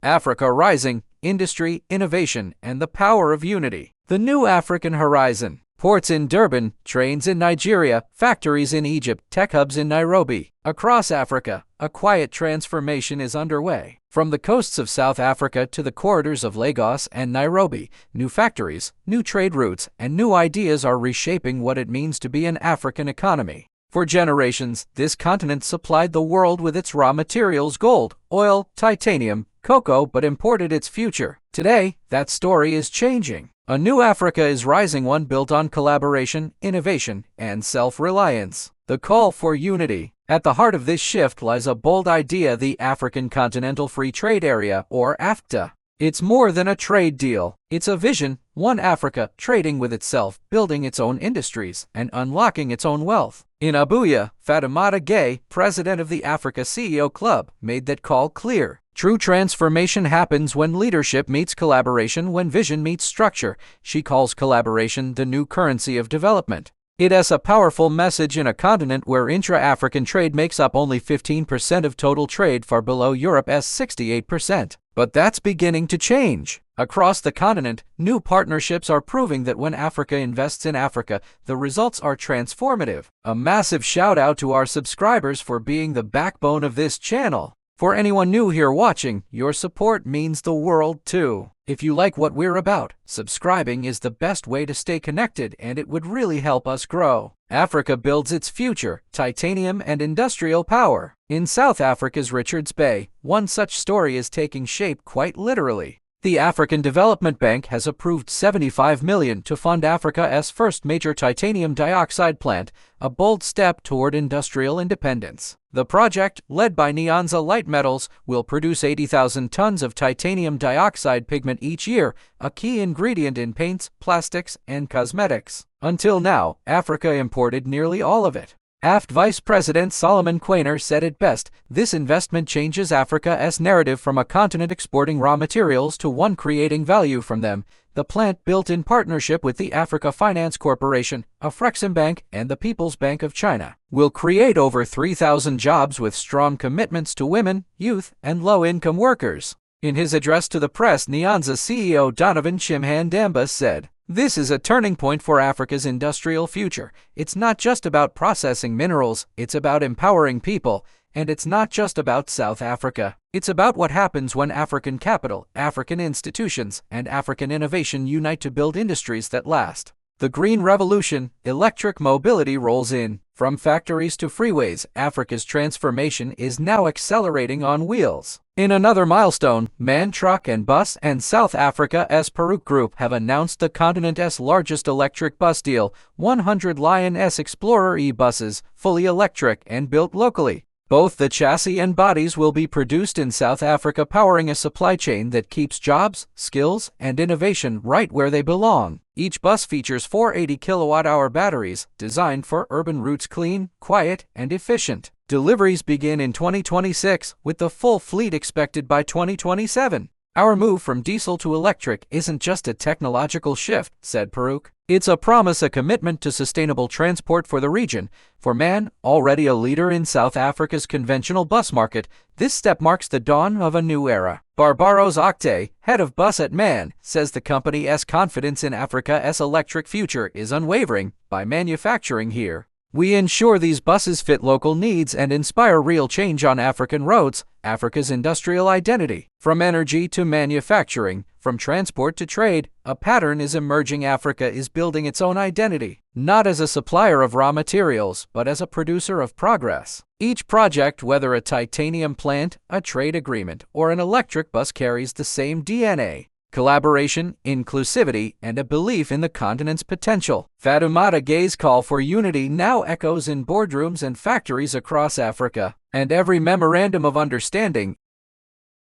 Africa Rising, Industry, Innovation, and the Power of Unity. The New African Horizon. Ports in Durban, trains in Nigeria, factories in Egypt, tech hubs in Nairobi. Across Africa, a quiet transformation is underway. From the coasts of South Africa to the corridors of Lagos and Nairobi, new factories, new trade routes, and new ideas are reshaping what it means to be an African economy. For generations, this continent supplied the world with its raw materials: gold, oil, titanium, cocoa, but imported its future. Today, that story is changing. A new Africa is rising, one built on collaboration, innovation, and self-reliance. The call for unity. At the heart of this shift lies a bold idea: the African Continental Free Trade Area, or AfCFTA. It's more than a trade deal. It's a vision: one Africa trading with itself, building its own industries, and unlocking its own wealth. In Abuja, Fatoumata Gaye, president of the Africa CEO Club, made that call clear. True transformation happens when leadership meets collaboration, when vision meets structure. She calls collaboration the new currency of development. It has a powerful message in a continent where intra-African trade makes up only 15% of total trade, far below Europe's 68%. But that's beginning to change. Across the continent, new partnerships are proving that when Africa invests in Africa, the results are transformative. A massive shout out to our subscribers for being the backbone of this channel. For anyone new here watching, your support means the world too. If you like what we're about, subscribing is the best way to stay connected, and it would really help us grow. Africa builds its future: titanium and industrial power. In South Africa's Richards Bay, one such story is taking shape quite literally. The African Development Bank has approved $75 million to fund Africa's first major titanium dioxide plant, a bold step toward industrial independence. The project, led by Nyanza Light Metals, will produce 80,000 tons of titanium dioxide pigment each year, a key ingredient in paints, plastics, and cosmetics. Until now, Africa imported nearly all of it. AfCFTA Vice President Solomon Quainer said it best: this investment changes Africa's narrative from a continent exporting raw materials to one creating value from them. The plant, built in partnership with the Africa Finance Corporation, Afreximbank, and the People's Bank of China, will create over 3,000 jobs with strong commitments to women, youth, and low-income workers. In his address to the press, Nyanza CEO Donovan Chimhandamba said, "This is a turning point for Africa's industrial future. It's not just about processing minerals, it's about empowering people. And it's not just about South Africa. It's about what happens when African capital, African institutions, and African innovation unite to build industries that last." The Green Revolution, electric mobility rolls in. From factories to freeways, Africa's transformation is now accelerating on wheels. In another milestone, MAN Truck and Bus and South Africa's Peruc Group have announced the continent's largest electric bus deal: 100 Lion-S Explorer e-buses, fully electric and built locally. Both the chassis and bodies will be produced in South Africa, powering a supply chain that keeps jobs, skills, and innovation right where they belong. Each bus features 480 kilowatt-hour batteries, designed for urban routes: clean, quiet, and efficient. Deliveries begin in 2026, with the full fleet expected by 2027. "Our move from diesel to electric isn't just a technological shift," said Peruc. "It's a promise, a commitment to sustainable transport for the region." For MAN, already a leader in South Africa's conventional bus market, this step marks the dawn of a new era. Barbaros Octay, head of bus at MAN, says the company's confidence in Africa's electric future is unwavering. "By manufacturing here, we ensure these buses fit local needs and inspire real change on African roads." Africa's industrial identity. From energy to manufacturing, from transport to trade, a pattern is emerging. Africa is building its own identity, not as a supplier of raw materials, but as a producer of progress. Each project, whether a titanium plant, a trade agreement, or an electric bus, carries the same DNA: collaboration, inclusivity, and a belief in the continent's potential. Fatoumata Gaye's call for unity now echoes in boardrooms and factories across Africa. And every memorandum of understanding,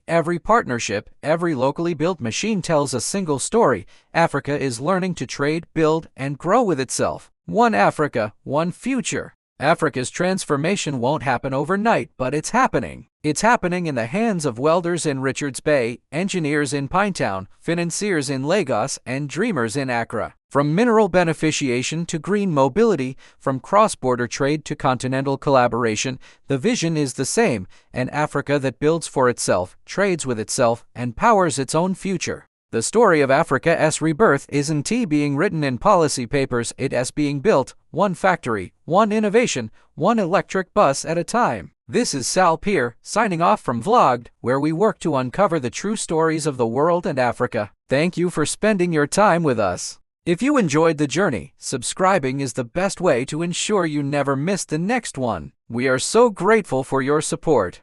every partnership, every locally built machine tells a single story: Africa is learning to trade, build, and grow with itself. One Africa, one future. Africa's transformation won't happen overnight, but it's happening. It's happening in the hands of welders in Richards Bay, engineers in Pinetown, financiers in Lagos, and dreamers in Accra. From mineral beneficiation to green mobility, from cross-border trade to continental collaboration, the vision is the same: an Africa that builds for itself, trades with itself, and powers its own future. The story of Africa's rebirth isn't being written in policy papers, it's being built, one factory, one innovation, one electric bus at a time. This is Sal Peer, signing off from VlogND, where we work to uncover the true stories of the world and Africa. Thank you for spending your time with us. If you enjoyed the journey, subscribing is the best way to ensure you never miss the next one. We are so grateful for your support.